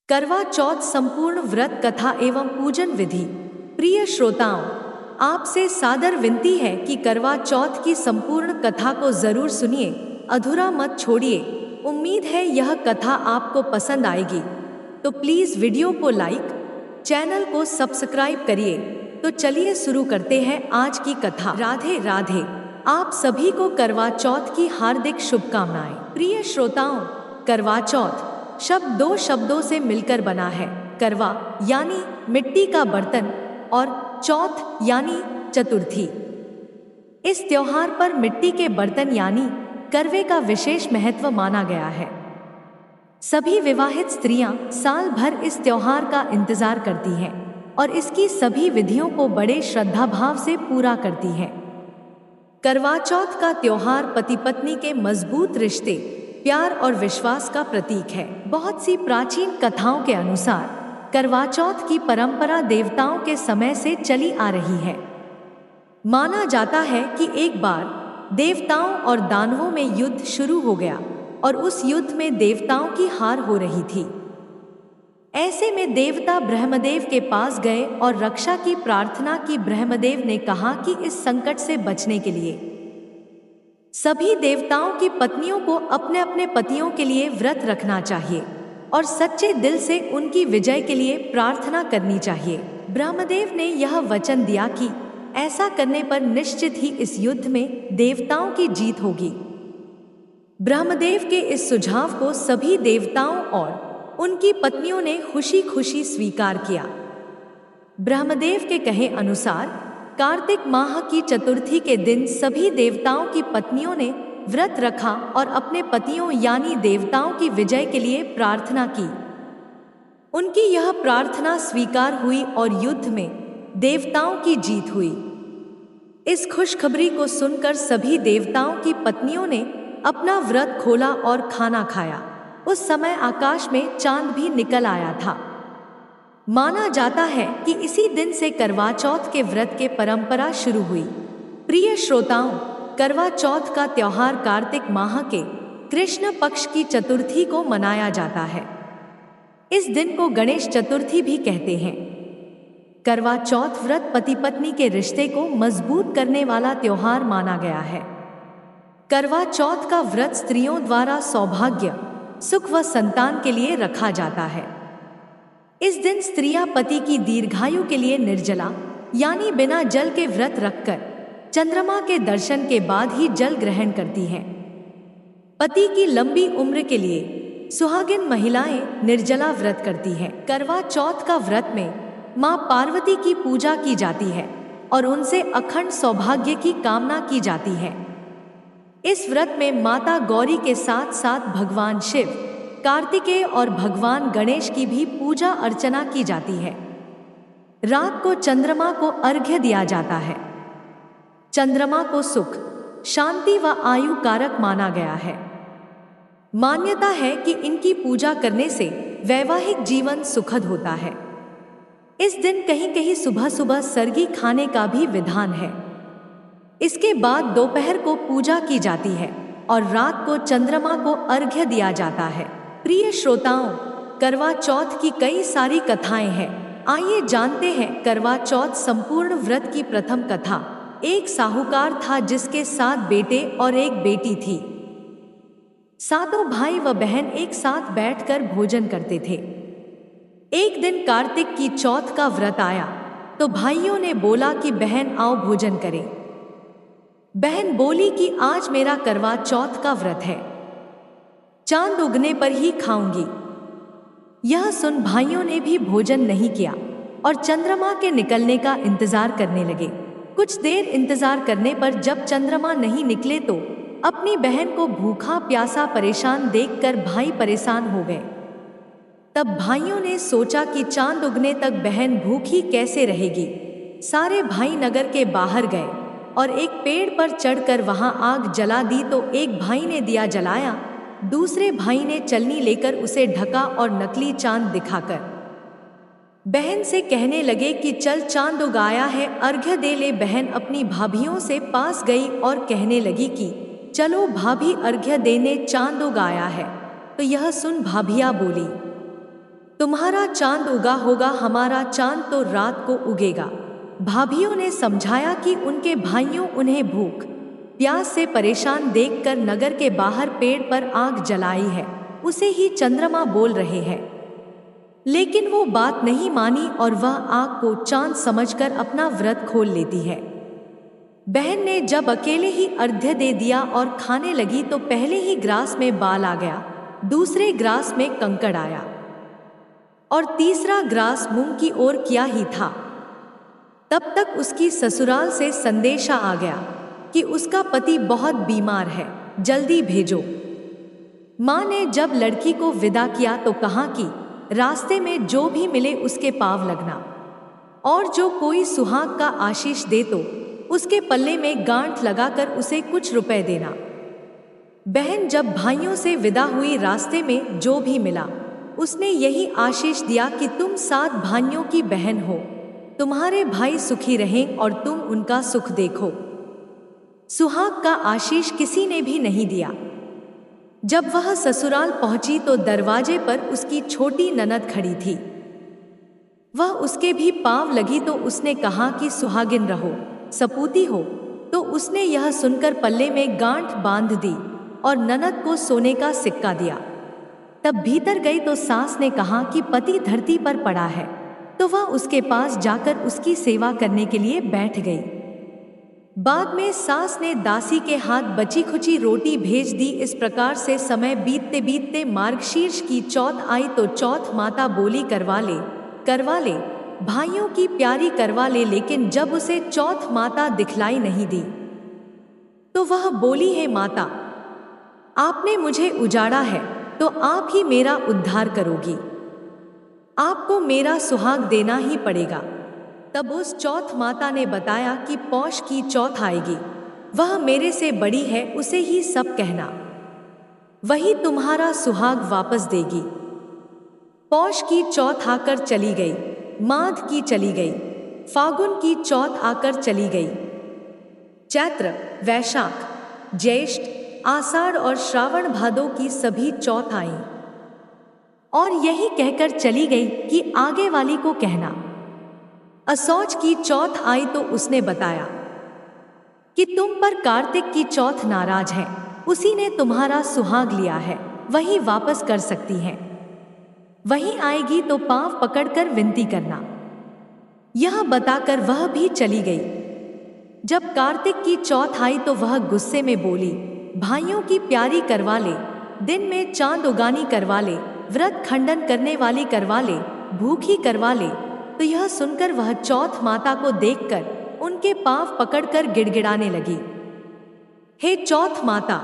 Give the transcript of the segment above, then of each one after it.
करवा चौथ संपूर्ण व्रत कथा एवं पूजन विधि। प्रिय श्रोताओं, आपसे सादर विनती है कि करवा चौथ की संपूर्ण कथा को जरूर सुनिए, अधूरा मत छोड़िए। उम्मीद है यह कथा आपको पसंद आएगी। तो प्लीज वीडियो को लाइक, चैनल को सब्सक्राइब करिए। तो चलिए शुरू करते हैं आज की कथा। राधे राधे। आप सभी को करवा चौथ की हार्दिक शुभकामनाएं। प्रिय श्रोताओं, करवा चौथ शब्द दो शब्दों से मिलकर बना है। करवा यानी मिट्टी का बर्तन और चौथ यानी चतुर्थी। इस त्योहार पर मिट्टी के बर्तन यानी करवे का विशेष महत्व माना गया है। सभी विवाहित स्त्रियां साल भर इस त्योहार का इंतजार करती हैं और इसकी सभी विधियों को बड़े श्रद्धा भाव से पूरा करती हैं। करवा चौथ का त्योहार पति पत्नी के मजबूत रिश्ते, प्यार और विश्वास का प्रतीक है। बहुत सी प्राचीन कथाओं के अनुसार करवा चौथ की परंपरा देवताओं के समय से चली आ रही है। माना जाता है कि एक बार देवताओं और दानवों में युद्ध शुरू हो गया और उस युद्ध में देवताओं की हार हो रही थी। ऐसे में देवता ब्रह्मदेव के पास गए और रक्षा की प्रार्थना की। ब्रह्मदेव ने कहा कि इस संकट से बचने के लिए सभी देवताओं की पत्नियों को अपने अपने पतियों के लिए व्रत रखना चाहिए और सच्चे दिल से उनकी विजय के लिए प्रार्थना करनी चाहिए। ब्रह्मदेव ने यह वचन दिया कि ऐसा करने पर निश्चित ही इस युद्ध में देवताओं की जीत होगी। ब्रह्मदेव के इस सुझाव को सभी देवताओं और उनकी पत्नियों ने खुशी खुशी स्वीकार किया। ब्रह्मदेव के कहे अनुसार कार्तिक माह की चतुर्थी के दिन सभी देवताओं की पत्नियों ने व्रत रखा और अपने पतियों यानी देवताओं की विजय के लिए प्रार्थना की। उनकी यह प्रार्थना स्वीकार हुई और युद्ध में देवताओं की जीत हुई। इस खुशखबरी को सुनकर सभी देवताओं की पत्नियों ने अपना व्रत खोला और खाना खाया। उस समय आकाश में चांद भी निकल आया था। माना जाता है कि इसी दिन से करवा चौथ के व्रत के परंपरा शुरू हुई। प्रिय श्रोताओं, करवा चौथ का त्योहार कार्तिक माह के कृष्ण पक्ष की चतुर्थी को मनाया जाता है। इस दिन को गणेश चतुर्थी भी कहते हैं। करवा चौथ व्रत पति पत्नी के रिश्ते को मजबूत करने वाला त्योहार माना गया है। करवा चौथ का व्रत स्त्रियों द्वारा सौभाग्य, सुख व संतान के लिए रखा जाता है। इस दिन स्त्रियां पति की दीर्घायु के लिए निर्जला यानी बिना जल के व्रत रखकर चंद्रमा के दर्शन के बाद ही जल ग्रहण करती हैं। पति की लंबी उम्र के लिए सुहागिन महिलाएं निर्जला व्रत करती हैं। करवा चौथ का व्रत में मां पार्वती की पूजा की जाती है और उनसे अखंड सौभाग्य की कामना की जाती है। इस व्रत में माता गौरी के साथ साथ भगवान शिव, कार्तिकेय और भगवान गणेश की भी पूजा अर्चना की जाती है। रात को चंद्रमा को अर्घ्य दिया जाता है। चंद्रमा को सुख, शांति व आयु कारक माना गया है। मान्यता है कि इनकी पूजा करने से वैवाहिक जीवन सुखद होता है। इस दिन कहीं कहीं सुबह सुबह सरगी खाने का भी विधान है। इसके बाद दोपहर को पूजा की जाती है और रात को चंद्रमा को अर्घ्य दिया जाता है। प्रिय श्रोताओं, करवा चौथ की कई सारी कथाएं हैं। आइए जानते हैं करवा चौथ संपूर्ण व्रत की प्रथम कथा। एक साहूकार था जिसके 7 बेटे और एक बेटी थी। सातों भाई व बहन एक साथ बैठकर भोजन करते थे। एक दिन कार्तिक की चौथ का व्रत आया तो भाइयों ने बोला कि बहन आओ भोजन करें। बहन बोली कि आज मेरा करवा चौथ का व्रत है, चांद उगने पर ही खाऊंगी। यह सुन भाइयों ने भी भोजन नहीं किया और चंद्रमा के निकलने का इंतजार करने लगे। कुछ देर इंतजार करने पर जब चंद्रमा नहीं निकले तो अपनी बहन को भूखा प्यासा परेशान देखकर भाई परेशान हो गए। तब भाइयों ने सोचा कि चांद उगने तक बहन भूखी कैसे रहेगी। सारे भाई नगर के बाहर गए और एक पेड़ पर चढ़कर वहां आग जला दी। तो एक भाई ने दिया जलाया, दूसरे भाई ने चलनी लेकर उसे ढका और नकली चांद दिखाकर बहन से कहने लगे कि चल चांद उगाया है, अर्घ्य दे ले। बहन अपनी भाभियों से पास गई और कहने लगी कि चलो भाभी अर्घ्य देने, चांद उगाया है। तो यह सुन भाभियां बोली, तुम्हारा चांद उगा होगा, हमारा चांद तो रात को उगेगा। भाभीियों ने समझाया कि उनके भाइयों उन्हें भूख प्यास से परेशान देखकर नगर के बाहर पेड़ पर आग जलाई है, उसे ही चंद्रमा बोल रहे हैं। लेकिन वो बात नहीं मानी और वह आग को चांद समझकर अपना व्रत खोल लेती है। बहन ने जब अकेले ही अर्घ्य दे दिया और खाने लगी तो पहले ही ग्रास में बाल आ गया, दूसरे ग्रास में कंकड़ आया और तीसरा ग्रास मुंह की ओर किया ही था। तब तक उसकी ससुराल से संदेशा आ गया कि उसका पति बहुत बीमार है, जल्दी भेजो। माँ ने जब लड़की को विदा किया तो कहा कि रास्ते में जो भी मिले उसके पाँव लगना और जो कोई सुहाग का आशीष दे तो उसके पल्ले में गांठ लगाकर उसे कुछ रुपए देना। बहन जब भाइयों से विदा हुई, रास्ते में जो भी मिला उसने यही आशीष दिया कि तुम 7 भाइयों की बहन हो, तुम्हारे भाई सुखी रहें और तुम उनका सुख देखो। सुहाग का आशीष किसी ने भी नहीं दिया। जब वह ससुराल पहुंची तो दरवाजे पर उसकी छोटी ननद खड़ी थी। वह उसके भी पांव लगी तो उसने कहा कि सुहागिन रहो, सपूती हो। तो उसने यह सुनकर पल्ले में गांठ बांध दी और ननद को सोने का सिक्का दिया। तब भीतर गई तो सास ने कहा कि पति धरती पर पड़ा है, तो वह उसके पास जाकर उसकी सेवा करने के लिए बैठ गई। बाद में सास ने दासी के हाथ बची खुची रोटी भेज दी। इस प्रकार से समय बीतते बीतते मार्गशीर्ष की चौथ आई तो चौथ माता बोली करवा ले, भाइयों की प्यारी करवा ले। लेकिन जब उसे चौथ माता दिखलाई नहीं दी तो वह बोली, हे माता, आपने मुझे उजाड़ा है तो आप ही मेरा उद्धार करोगी, आपको मेरा सुहाग देना ही पड़ेगा। तब उस चौथ माता ने बताया कि पौष की चौथ आएगी, वह मेरे से बड़ी है, उसे ही सब कहना, वही तुम्हारा सुहाग वापस देगी। पौष की चौथ आकर चली गई, माघ की चली गई, फागुन की चौथ आकर चली गई, चैत्र, वैशाख, ज्येष्ठ, आषाढ़ और श्रावण भादो की सभी चौथ आईं और यही कहकर चली गई कि आगे वाली को कहना। असौज की चौथ आई तो उसने बताया कि तुम पर कार्तिक की चौथ नाराज है, उसी ने तुम्हारा सुहाग लिया है, वही वापस कर सकती है, वही आएगी तो पांव पकड़कर विनती करना। यह बताकर वह भी चली गई। जब कार्तिक की चौथ आई तो वह गुस्से में बोली, भाइयों की प्यारी करवा ले, दिन में चांद उगानी करवा ले, व्रत खंडन करने वाली करवा ले, भूखी करवा ले। तो यह सुनकर वह चौथ माता को देखकर उनके पांव पकड़कर गिड़गिड़ाने लगी, हे चौथ माता,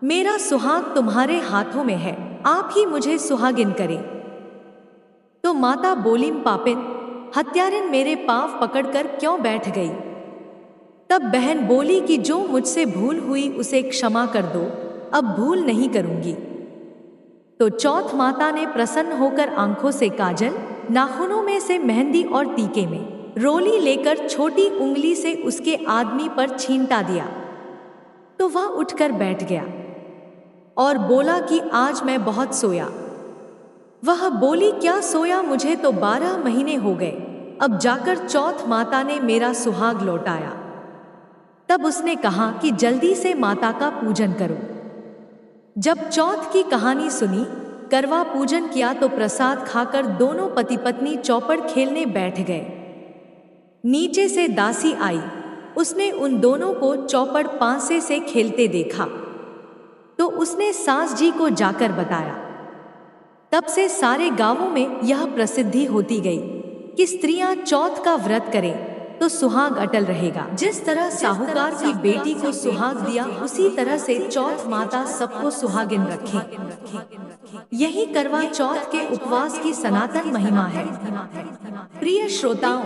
मेरा सुहाग तुम्हारे हाथों में है, आप ही मुझे सुहागिन करें। तो माता बोली, पापिन, हत्यारिन, मेरे पांव पकड़कर क्यों बैठ गई? तब बहन बोली कि जो मुझसे भूल हुई उसे क्षमा कर दो, अब भूल नहीं करूंगी। तो चौथ माता ने प्रसन्न होकर आंखों से काजल, नाखूनों में से मेहंदी और टीके में रोली लेकर छोटी उंगली से उसके आदमी पर छींटा दिया। तो वह उठकर बैठ गया और बोला कि आज मैं बहुत सोया। वह बोली, क्या सोया? मुझे तो 12 महीने हो गए, अब जाकर चौथ माता ने मेरा सुहाग लौटाया। तब उसने कहा कि जल्दी से माता का पूजन करो। जब चौथ की कहानी सुनी, करवा पूजन किया तो प्रसाद खाकर दोनों पति पत्नी चौपड़ खेलने बैठ गए। नीचे से दासी आई, उसने उन दोनों को चौपड़ पांसे से खेलते देखा तो उसने सास जी को जाकर बताया। तब से सारे गांवों में यह प्रसिद्धि होती गई कि स्त्रियां चौथ का व्रत करें तो सुहाग अटल रहेगा। जिस तरह साहूकार की बेटी को सुहाग दिया, उसी तरह से चौथ माता सबको सुहागिन रखे। यही करवा चौथ के उपवास की सनातन महिमा है। प्रिय श्रोताओं,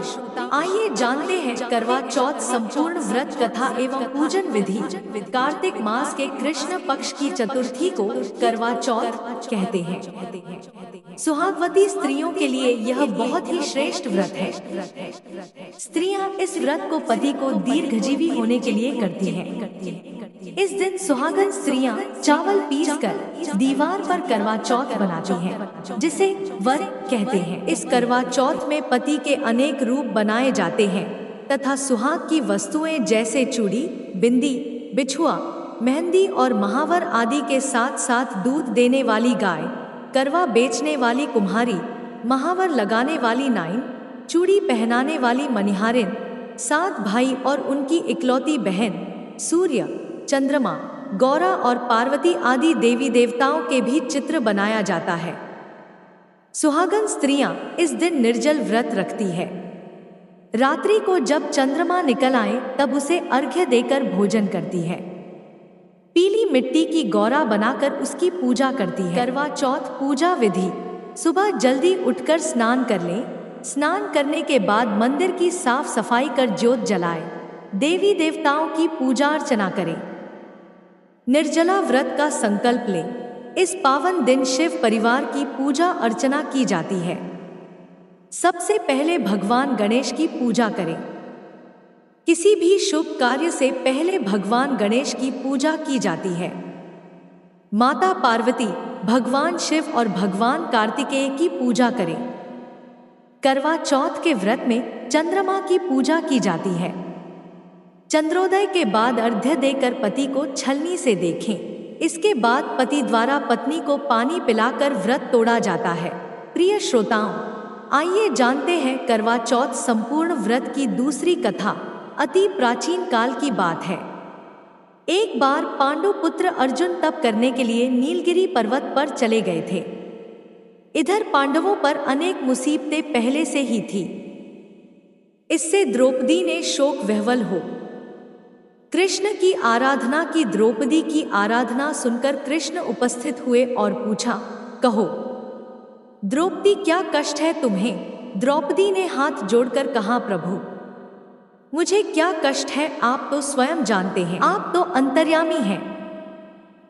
आइए जानते हैं करवा चौथ संपूर्ण व्रत कथा एवं पूजन विधि। कार्तिक मास के कृष्ण पक्ष की चतुर्थी को करवा चौथ कहते हैं। सुहागवती स्त्रियों के लिए यह बहुत ही श्रेष्ठ व्रत है। स्त्रियां इस व्रत को पति को दीर्घजीवी होने के लिए करती हैं। इस दिन सुहागन स्त्रियां चावल पीसकर दीवार पर करवा चौथ बनाती हैं, जिसे वर कहते हैं। इस करवा चौथ में पति के अनेक रूप बनाए जाते हैं तथा सुहाग की वस्तुएं जैसे चूड़ी, बिंदी, बिछुआ, मेहंदी और महावर आदि के साथ साथ दूध देने वाली गाय, करवा बेचने वाली कुम्हारी, महावर लगाने वाली नाइन, चूड़ी पहनाने वाली मनिहारिन, 7 भाई और उनकी इकलौती बहन, सूर्य, चंद्रमा, गौरा और पार्वती आदि देवी देवताओं के भी चित्र बनाया जाता है। सुहागन स्त्रियां इस दिन निर्जल व्रत रखती है। रात्रि को जब चंद्रमा निकल आए तब उसे अर्घ्य देकर भोजन करती है। पीली मिट्टी की गौरा बनाकर उसकी पूजा करती है। करवा चौथ पूजा विधि: सुबह जल्दी उठकर स्नान कर लें। स्नान करने के बाद मंदिर की साफ सफाई कर ज्योत जलाएं। देवी देवताओं की पूजा अर्चना करें। निर्जला व्रत का संकल्प लें। इस पावन दिन शिव परिवार की पूजा अर्चना की जाती है। सबसे पहले भगवान गणेश की पूजा करें। किसी भी शुभ कार्य से पहले भगवान गणेश की पूजा की जाती है। माता पार्वती, भगवान शिव और भगवान कार्तिकेय की पूजा करें। करवा चौथ के व्रत में चंद्रमा की पूजा की जाती है। चंद्रोदय के बाद अर्घ्य देकर पति को छलनी से देखें। इसके बाद पति द्वारा पत्नी को पानी पिलाकर व्रत तोड़ा जाता है। प्रिय श्रोताओं, आइए जानते हैं करवा चौथ संपूर्ण व्रत की दूसरी कथा। अति प्राचीन काल की बात है। एक बार पांडु पुत्र अर्जुन तप करने के लिए नीलगिरी पर्वत पर चले गए थे। इधर पांडवों पर अनेक मुसीबतें पहले से ही थी। इससे द्रौपदी ने शोक विह्वल हो कृष्ण की आराधना की। द्रौपदी की आराधना सुनकर कृष्ण उपस्थित हुए और पूछा, कहो द्रौपदी, क्या कष्ट है तुम्हें? द्रौपदी ने हाथ जोड़कर कहा, प्रभु मुझे क्या कष्ट है आप तो स्वयं जानते हैं। आप तो अंतर्यामी हैं।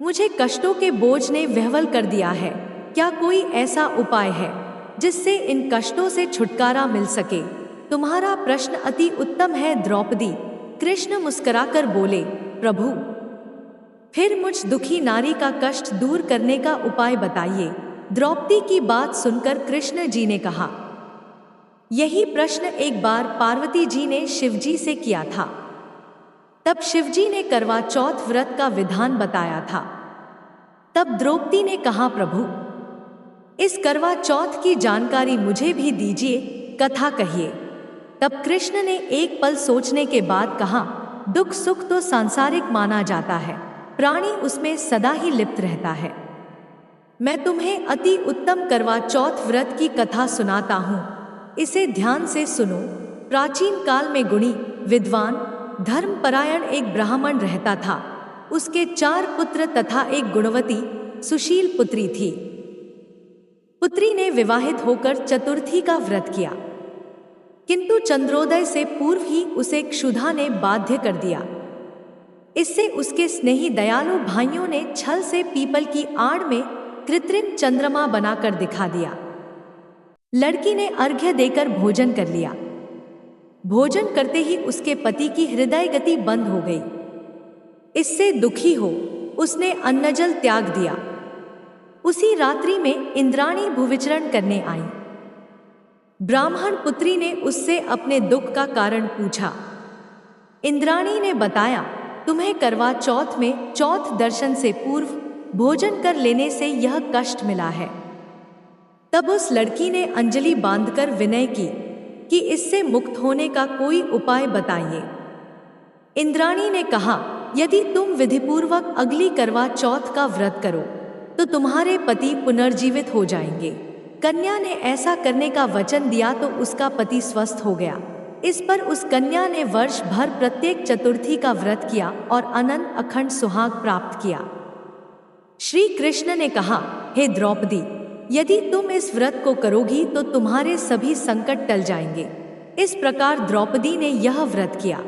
मुझे कष्टों के बोझ ने विह्वल कर दिया है। क्या कोई ऐसा उपाय है जिससे इन कष्टों से छुटकारा मिल सके? तुम्हारा प्रश्न अति उत्तम है द्रौपदी। कृष्ण मुस्कुराकर बोले, प्रभु फिर मुझ दुखी नारी का कष्ट दूर करने का उपाय बताइए। द्रौपदी की बात सुनकर कृष्ण जी ने कहा, यही प्रश्न एक बार पार्वती जी ने शिवजी से किया था। तब शिवजी ने करवा चौथ व्रत का विधान बताया था। तब द्रौपदी ने कहा, प्रभु इस करवा चौथ की जानकारी मुझे भी दीजिए, कथा कहिए। तब कृष्ण ने एक पल सोचने के बाद कहा, दुख सुख तो सांसारिक माना जाता है, प्राणी उसमें सदा ही लिप्त रहता है। मैं तुम्हें अति उत्तम करवा चौथ व्रत की कथा सुनाता हूँ, इसे ध्यान से सुनो। प्राचीन काल में गुणी, विद्वान, धर्मपरायण एक ब्राह्मण रहता था। उसके 4 पुत्र तथा एक गुणवती सुशील पुत्री थी। पुत्री ने विवाहित होकर चतुर्थी का व्रत किया, किंतु चंद्रोदय से पूर्व ही उसे क्षुधा ने बाध्य कर दिया। इससे उसके स्नेही दयालु भाइयों ने छल से पीपल की आड़ में कृत्रिम चंद्रमा बनाकर दिखा दिया। लड़की ने अर्घ्य देकर भोजन कर लिया। भोजन करते ही उसके पति की हृदय गति बंद हो गई। इससे दुखी हो उसने अन्नजल त्याग दिया। उसी रात्रि में इंद्राणी भूविचरण करने आई। ब्राह्मण पुत्री ने उससे अपने दुख का कारण पूछा। इंद्राणी ने बताया, तुम्हें करवा चौथ में चौथ दर्शन से पूर्व भोजन कर लेने से यह कष्ट मिला है। तब उस लड़की ने अंजलि बांधकर विनय की कि इससे मुक्त होने का कोई उपाय बताइए। इंद्राणी ने कहा, यदि तुम विधिपूर्वक अगली करवा चौथ का व्रत करो तो तुम्हारे पति पुनर्जीवित हो जाएंगे। कन्या ने ऐसा करने का वचन दिया तो उसका पति स्वस्थ हो गया। इस पर उस कन्या ने वर्ष भर प्रत्येक चतुर्थी का व्रत किया और अनंत अखंड सुहाग प्राप्त किया। श्री कृष्ण ने कहा, हे द्रौपदी, यदि तुम इस व्रत को करोगी तो तुम्हारे सभी संकट टल जाएंगे। इस प्रकार द्रौपदी ने यह व्रत किया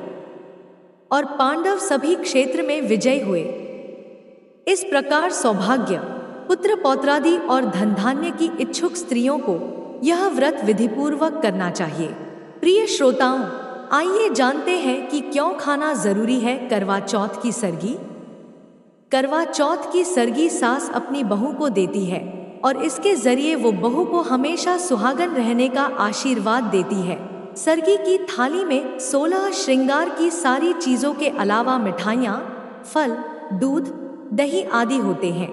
और पांडव सभी क्षेत्र में विजयी हुए। इस प्रकार सौभाग्य, पुत्र पौत्रादि और धन धान्य की इच्छुक स्त्रियों को यह व्रत विधिपूर्वक करना चाहिए। प्रिय श्रोताओं, आइए जानते हैं कि क्यों खाना जरूरी है करवा चौथ की सरगी। करवा चौथ की सरगी सास अपनी बहू को देती है और इसके जरिए वो बहू को हमेशा सुहागन रहने का आशीर्वाद देती है। सरगी की थाली में 16 श्रृंगार की सारी चीजों के अलावा मिठाइयाँ, फल, दूध, दही आदि होते हैं।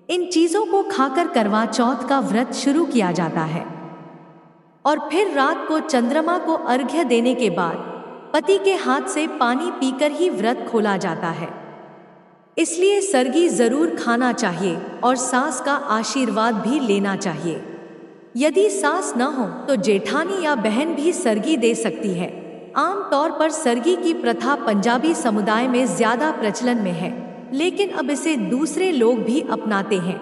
इन चीजों को खाकर करवा चौथ का व्रत शुरू किया जाता है और फिर रात को चंद्रमा को अर्घ्य देने के बाद पति के हाथ से पानी पीकर ही व्रत खोला जाता है। इसलिए सरगी जरूर खाना चाहिए और सास का आशीर्वाद भी लेना चाहिए। यदि सास न हो तो जेठानी या बहन भी सरगी दे सकती है। आम तौर पर सरगी की प्रथा पंजाबी समुदाय में ज्यादा प्रचलन में है, लेकिन अब इसे दूसरे लोग भी अपनाते हैं।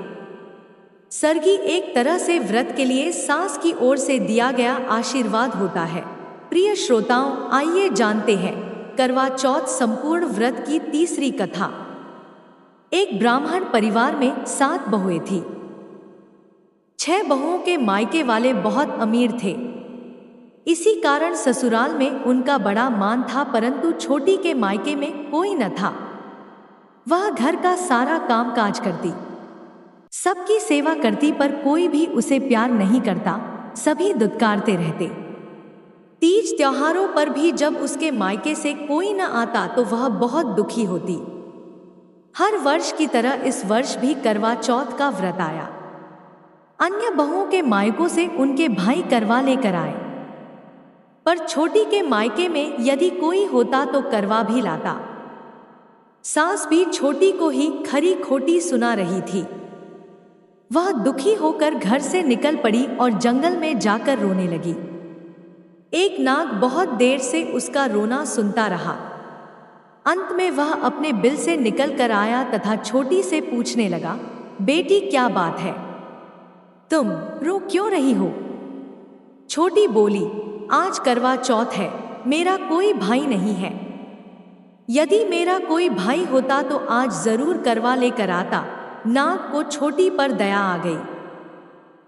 सरगी एक तरह से व्रत के लिए सास की ओर से दिया गया आशीर्वाद होता है। प्रिय श्रोताओं, आइए जानते हैं करवा चौथ संपूर्ण व्रत की तीसरी कथा। एक ब्राह्मण परिवार में 7 बहुएं थी। 6 बहुओं के मायके वाले बहुत अमीर थे। इसी कारण ससुराल में उनका बड़ा मान था, परंतु छोटी के मायके में कोई न था। वह घर का सारा काम काज करती, सबकी सेवा करती, पर कोई भी उसे प्यार नहीं करता। सभी दुत्कारते रहते। तीज त्योहारों पर भी जब उसके मायके से कोई न आता तो वह बहुत दुखी होती। हर वर्ष की तरह इस वर्ष भी करवा चौथ का व्रत आया। अन्य बहुओं के मायकों से उनके भाई करवा लेकर आए, पर छोटी के मायके में यदि कोई होता तो करवा भी लाता। सास भी छोटी को ही खरी खोटी सुना रही थी। वह दुखी होकर घर से निकल पड़ी और जंगल में जाकर रोने लगी। एक नाग बहुत देर से उसका रोना सुनता रहा। अंत में वह अपने बिल से निकल कर आया तथा छोटी से पूछने लगा, बेटी क्या बात है, तुम रो क्यों रही हो? छोटी बोली, आज करवा चौथ है, मेरा कोई भाई नहीं है। यदि मेरा कोई भाई होता तो आज जरूर करवा लेकर आता। नाग को छोटी पर दया आ गई।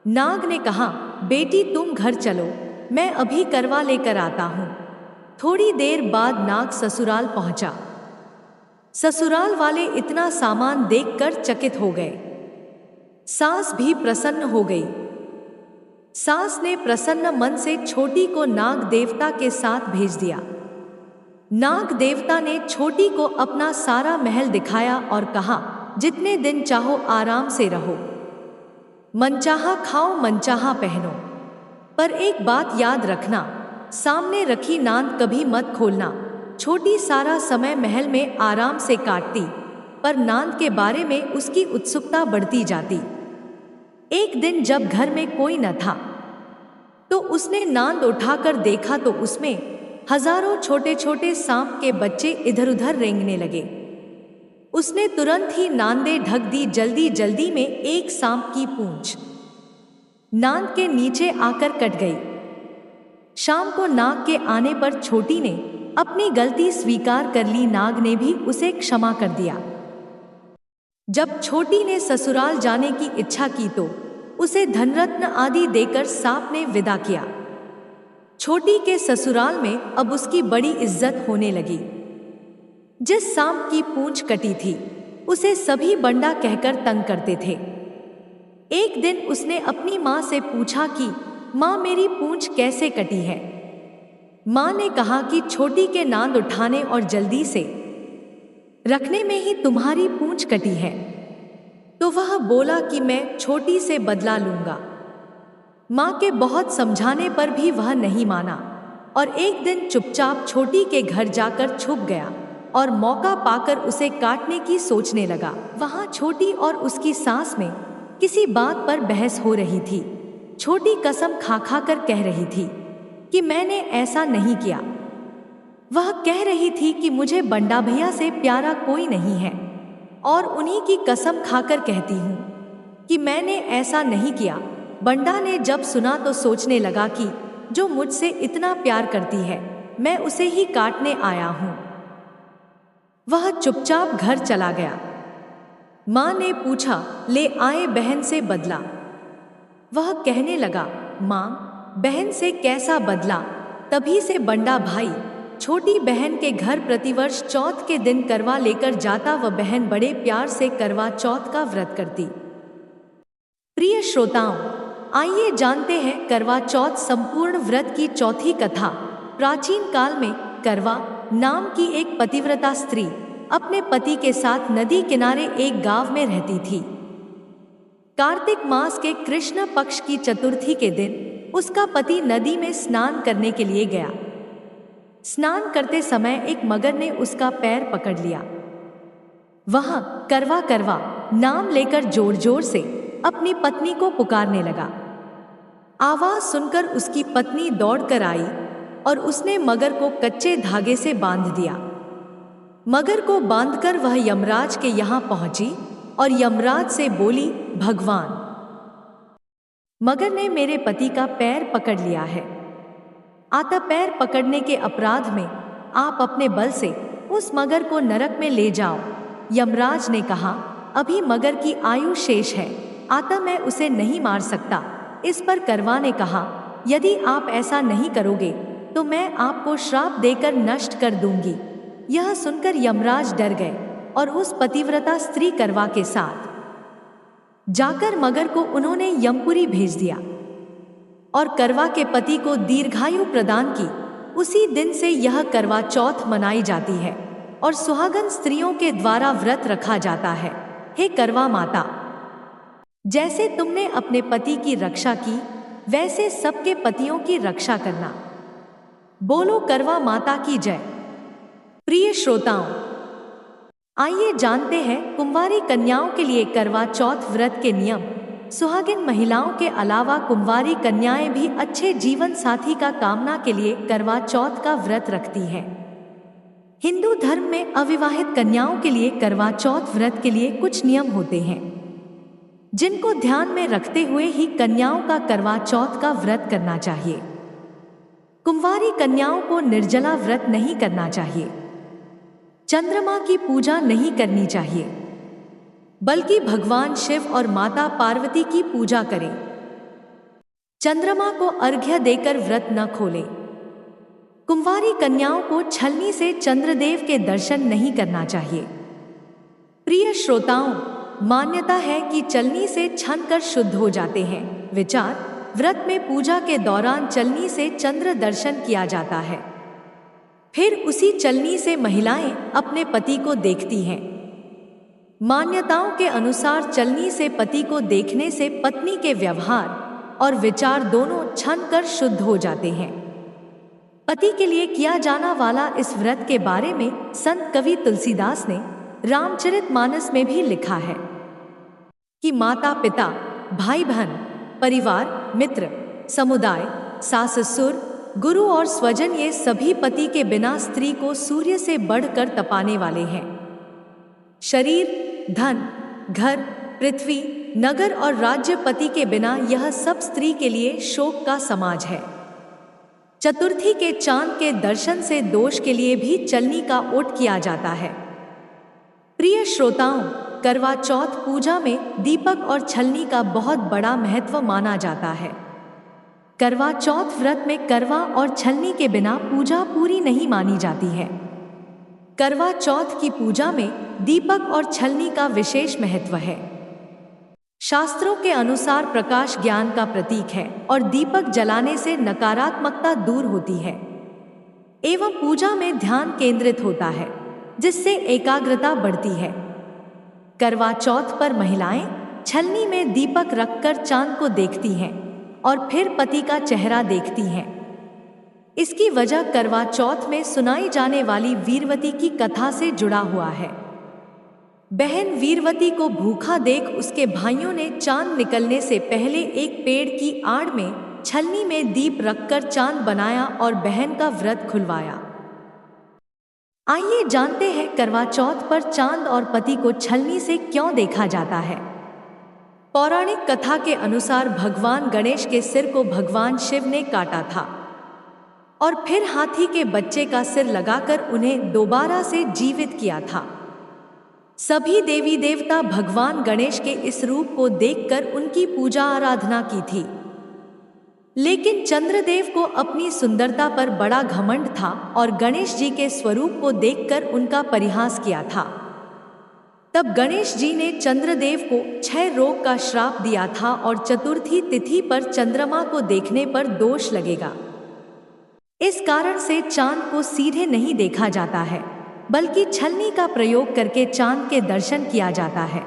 नाग ने कहा, बेटी तुम घर चलो, मैं अभी करवा लेकर आता हूं। थोड़ी देर बाद नाग ससुराल पहुंचा। ससुराल वाले इतना सामान देखकर चकित हो गए। सास भी प्रसन्न हो गई। सास ने प्रसन्न मन से छोटी को नाग देवता के साथ भेज दिया। नाग देवता ने छोटी को अपना सारा महल दिखाया और कहा, जितने दिन चाहो आराम से रहो, मनचाहा खाओ, मनचाहा पहनो, पर एक बात याद रखना, सामने रखी नांद कभी मत खोलना। छोटी सारा समय महल में आराम से काटती, पर नांद के बारे में उसकी उत्सुकता बढ़ती जाती। एक दिन जब घर में कोई न था तो उसने नांद उठाकर देखा तो उसमें हजारों छोटे छोटे सांप के बच्चे इधर उधर रेंगने लगे। उसने तुरंत ही नांदे ढक दी। जल्दी जल्दी में एक सांप की पूंछ नांद के नीचे आकर कट गई। शाम को नाग के आने पर छोटी ने अपनी गलती स्वीकार कर ली। नाग ने भी उसे क्षमा कर दिया। जब छोटी ने ससुराल जाने की इच्छा की तो उसे धनरत्न आदि देकर सांप ने विदा किया। छोटी के ससुराल में अब उसकी बड़ी इज्जत होने लगी। जिस सांप की पूंछ कटी थी उसे सभी बंडा कहकर तंग करते थे। एक दिन उसने अपनी माँ से पूछा कि माँ, मेरी पूंछ कैसे कटी है? माँ ने कहा कि छोटी के नांद उठाने और जल्दी से रखने में ही तुम्हारी पूंछ कटी है। तो वह बोला कि मैं छोटी से बदला लूंगा। माँ के बहुत समझाने पर भी वह नहीं माना और एक दिन चुपचाप छोटी के घर जाकर छुप गया और मौका पाकर उसे काटने की सोचने लगा। वहाँ छोटी और उसकी सास में किसी बात पर बहस हो रही थी। छोटी कसम खा खा कर कह रही थी कि मैंने ऐसा नहीं किया। वह कह रही थी कि मुझे बंडा भैया से प्यारा कोई नहीं है और उन्हीं की कसम खाकर कहती हूँ कि मैंने ऐसा नहीं किया। बंडा ने जब सुना तो सोचने लगा कि जो मुझसे इतना प्यार करती है मैं उसे ही काटने आया हूँ। वह चुपचाप घर चला गया। माँ ने पूछा, ले आए बहन से बदला? वह कहने लगा, माँ, बहन से कैसा बदला? तभी से बंडा भाई छोटी बहन के घर प्रतिवर्ष चौथ के दिन करवा लेकर जाता। वह बहन बड़े प्यार से करवा चौथ का व्रत करती। प्रिय श्रोताओं, आइए जानते हैं करवा चौथ संपूर्ण व्रत की चौथी कथा। प्राचीन काल में करवा नाम की एक पतिव्रता स्त्री अपने पति के साथ नदी किनारे एक गांव में रहती थी। कार्तिक मास के कृष्ण पक्ष की चतुर्थी के दिन उसका पति नदी में स्नान करने के लिए गया। स्नान करते समय एक मगर ने उसका पैर पकड़ लिया। वह करवा करवा नाम लेकर जोर जोर से अपनी पत्नी को पुकारने लगा। आवाज सुनकर उसकी पत्नी दौड़कर आई और उसने मगर को कच्चे धागे से बांध दिया। मगर को बांधकर वह यमराज के यहाँ पहुंची और यमराज से बोली, भगवान, मगर ने मेरे पति का पैर पकड़ लिया है। अतः पैर पकड़ने के अपराध में आप अपने बल से उस मगर को नरक में ले जाओ। यमराज ने कहा, अभी मगर की आयु शेष है, अतः मैं उसे नहीं मार सकता। इस पर करवा ने कहा, यदि आप ऐसा नहीं करोगे तो मैं आपको श्राप देकर नष्ट कर दूंगी। यह सुनकर यमराज डर गए और उस पतिव्रता स्त्री करवा के साथ जाकर मगर को उन्होंने यमपुरी भेज दिया और करवा के पति को दीर्घायु प्रदान की। उसी दिन से यह करवा चौथ मनाई जाती है और सुहागन स्त्रियों के द्वारा व्रत रखा जाता है। हे करवा माता, जैसे तुमने अपने पति की रक्षा की, वैसे सबके पतियों की रक्षा करना। बोलो करवा माता की जय। प्रिय श्रोताओं, आइए जानते हैं कुंवारी कन्याओं के लिए करवा चौथ व्रत के नियम। सुहागिन महिलाओं के अलावा कुंवारी कन्याएं भी अच्छे जीवन साथी का कामना के लिए करवा चौथ का व्रत रखती हैं। हिंदू धर्म में अविवाहित कन्याओं के लिए करवा चौथ व्रत के लिए कुछ नियम होते हैं, जिनको ध्यान में रखते हुए ही कन्याओं का करवा चौथ का व्रत करना चाहिए। कुंवारी कन्याओं को निर्जला व्रत नहीं करना चाहिए, चंद्रमा की पूजा नहीं करनी चाहिए, बल्कि भगवान शिव और माता पार्वती की पूजा करें। चंद्रमा को अर्घ्य देकर व्रत न खोलें। कुंवारी कन्याओं को छलनी से चंद्रदेव के दर्शन नहीं करना चाहिए। प्रिय श्रोताओं, मान्यता है कि चलनी से छन कर शुद्ध हो जाते हैं। विचार, व्रत में पूजा के दौरान चलनी से चंद्र दर्शन किया जाता है, फिर उसी चलनी से महिलाएं अपने पति को देखती हैं। मान्यताओं के अनुसार चलनी से पति को देखने से पत्नी के व्यवहार और विचार दोनों छन कर शुद्ध हो जाते हैं। पति के लिए किया जाना वाला इस व्रत के बारे में संत कवि तुलसीदास ने रामचरितमानस में भी लिखा है कि माता पिता, भाई बहन, परिवार, मित्र, समुदाय, सास ससुर, गुरु और स्वजन, ये सभी पति के बिना स्त्री को सूर्य से बढ़कर तपाने वाले हैं। शरीर, धन, घर, पृथ्वी, नगर और राज्य पति के बिना यह सब स्त्री के लिए शोक का समाज है। चतुर्थी के चांद के दर्शन से दोष के लिए भी चलनी का ओट किया जाता है। प्रिय श्रोताओं, करवा चौथ पूजा में दीपक और छलनी का बहुत बड़ा महत्व माना जाता है। करवा चौथ व्रत में करवा और छलनी के बिना पूजा पूरी नहीं मानी जाती है। करवा चौथ की पूजा में दीपक और छलनी का विशेष महत्व है। शास्त्रों के अनुसार प्रकाश ज्ञान का प्रतीक है और दीपक जलाने से नकारात्मकता दूर होती है एवं पूजा में ध्यान केंद्रित होता है, जिससे एकाग्रता बढ़ती है। करवा चौथ पर महिलाएं छलनी में दीपक रखकर चांद को देखती हैं और फिर पति का चेहरा देखती हैं। इसकी वजह करवा चौथ में सुनाई जाने वाली वीरवती की कथा से जुड़ा हुआ है। बहन वीरवती को भूखा देख उसके भाइयों ने चांद निकलने से पहले एक पेड़ की आड़ में छलनी में दीप रखकर चांद बनाया और बहन का व्रत खुलवाया। आइए जानते हैं करवा चौथ पर चांद और पति को छलनी से क्यों देखा जाता है। पौराणिक कथा के अनुसार भगवान गणेश के सिर को भगवान शिव ने काटा था और फिर हाथी के बच्चे का सिर लगाकर उन्हें दोबारा से जीवित किया था। सभी देवी देवता भगवान गणेश के इस रूप को देखकर उनकी पूजा आराधना की थी। लेकिन चंद्रदेव को अपनी सुंदरता पर बड़ा घमंड था और गणेश जी के स्वरूप को देखकर उनका परिहास किया था। तब गणेश जी ने चंद्रदेव को क्षय रोग का श्राप दिया था और चतुर्थी तिथि पर चंद्रमा को देखने पर दोष लगेगा। इस कारण से चांद को सीधे नहीं देखा जाता है, बल्कि छलनी का प्रयोग करके चांद के दर्शन किया जाता है।